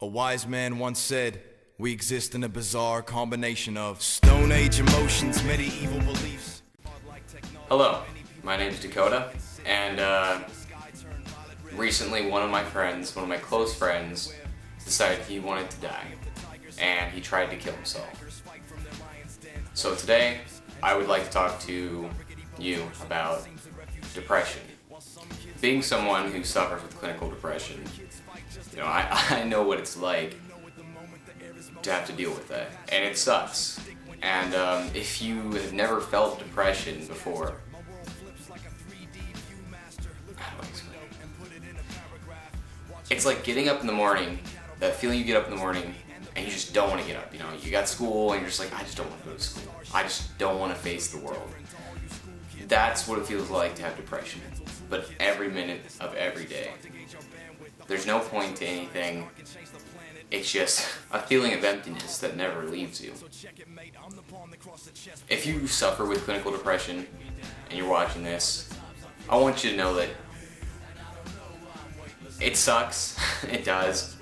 A wise man once said, we exist in a bizarre combination of Stone Age emotions, medieval beliefs. Hello, my name's Dakota, and recently one of my close friends, decided he wanted to die, and he tried to kill himself. So today, I would like to talk to you about depression. Being someone who suffers with clinical depression, I know what it's like to have to deal with that, and it sucks. And if you have never felt depression before, how do I explain it? It's like getting up in the morning, that feeling you get up in the morning and you just don't want to get up. You got school and you're just like, I just don't want to go to school. I just don't want to face the world. That's what it feels like to have depression, but every minute of every day. There's no point to anything. It's just a feeling of emptiness that never leaves you. If you suffer with clinical depression and you're watching this, I want you to know that it sucks. It does.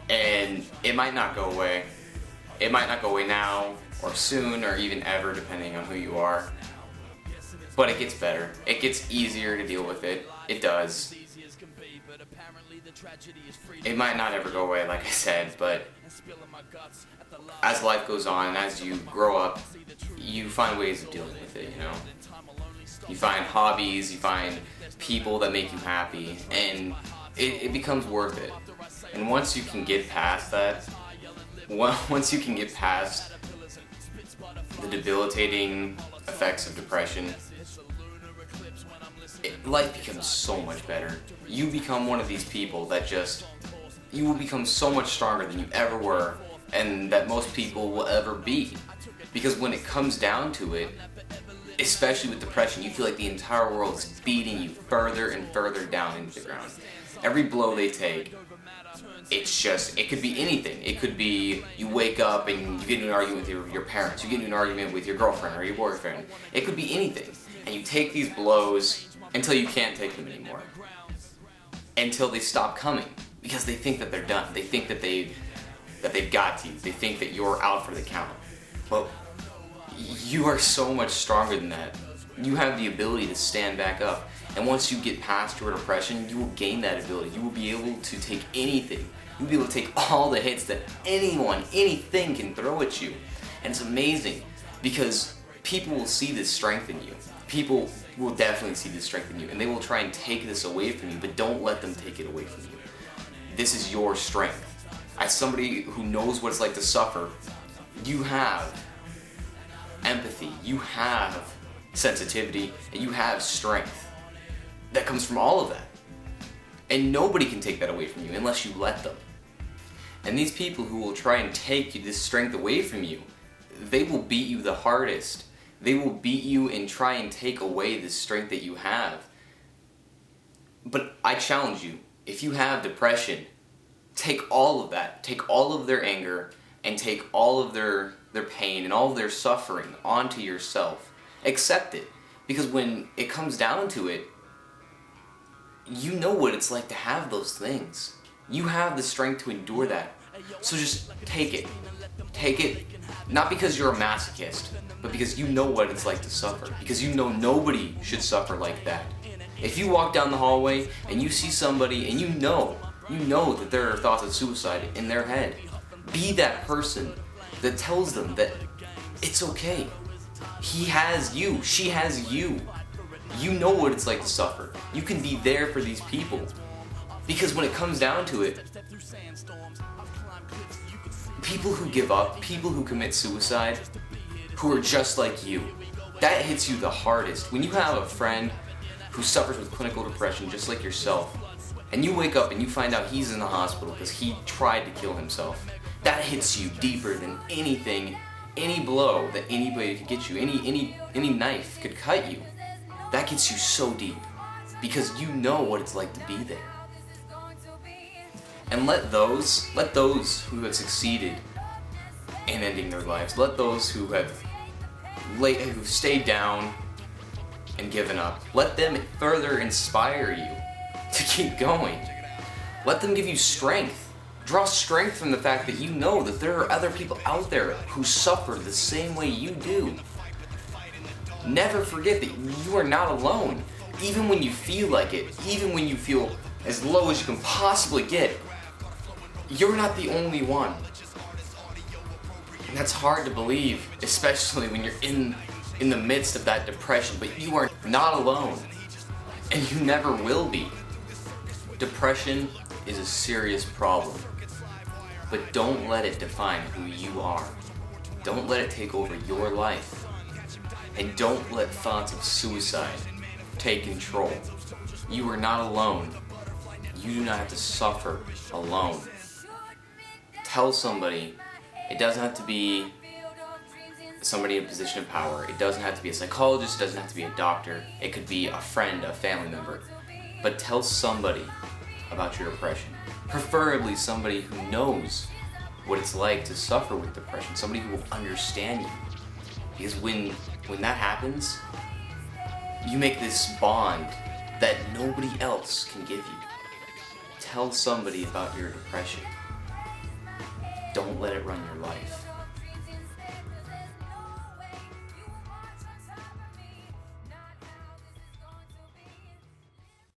And it might not go away. It might not go away now or soon or even ever, depending on who you are. But it gets better. It gets easier to deal with it. It does. It might not ever go away, like I said, but as life goes on and as you grow up, you find ways of dealing with it, You find hobbies, you find people that make you happy, and it becomes worth it. And once you can get past that, once you can get past the debilitating effects of depression, life becomes so much better. You become one of these people that you will become so much stronger than you ever were, and that most people will ever be. Because when it comes down to it, especially with depression, you feel like the entire world is beating you further and further down into the ground. Every blow they take, it could be anything. It could be you wake up and you get into an argument with your parents, you get into an argument with your girlfriend or your boyfriend. It could be anything. And you take these blows until you can't take them anymore. Until they stop coming. Because they think that they're done. They think that they've got you. They think that you're out for the count. Well, you are so much stronger than that. You have the ability to stand back up. And once you get past your depression, you will gain that ability. You will be able to take anything. You'll be able to take all the hits that anything can throw at you. And it's amazing because people will see this strength in you. People will definitely see this strength in you, and they will try and take this away from you, but don't let them take it away from you. This is your strength. As somebody who knows what it's like to suffer, you have empathy, you have sensitivity, and you have strength that comes from all of that. And nobody can take that away from you unless you let them. And these people who will try and take this strength away from you, they will beat you the hardest. They will beat you and try and take away the strength that you have. But I challenge you, if you have depression, take all of that, take all of their anger, and take all of their pain and all of their suffering onto yourself. Accept it. Because when it comes down to it, you know what it's like to have those things. You have the strength to endure that. So just take it. Take it, not because you're a masochist, but because you know what it's like to suffer. Because you know nobody should suffer like that. If you walk down the hallway and you see somebody and you know that there are thoughts of suicide in their head, be that person that tells them that it's okay. He has you, she has you. You know what it's like to suffer. You can be there for these people. Because when it comes down to it, people who give up, people who commit suicide, who are just like you, that hits you the hardest. When you have a friend who suffers with clinical depression just like yourself, and you wake up and you find out he's in the hospital because he tried to kill himself, that hits you deeper than anything, any blow that anybody could get you, any knife could cut you. That gets you so deep because you know what it's like to be there. And let those who have succeeded in ending their lives, let those who've stayed down and given up, let them further inspire you to keep going. Let them give you strength. Draw strength from the fact that you know that there are other people out there who suffer the same way you do. Never forget that you are not alone. Even when you feel like it, even when you feel as low as you can possibly get, you're not the only one. And that's hard to believe, especially when you're in the midst of that depression, but you are not alone. And you never will be. Depression is a serious problem. But don't let it define who you are. Don't let it take over your life. And don't let thoughts of suicide take control. You are not alone. You do not have to suffer alone. Tell somebody. It doesn't have to be somebody in a position of power. It doesn't have to be a psychologist. It doesn't have to be a doctor. It could be a friend, a family member. But tell somebody about your depression. Preferably somebody who knows what it's like to suffer with depression. Somebody who will understand you. Because when that happens, you make this bond that nobody else can give you. Tell somebody about your depression. Don't let it run your life.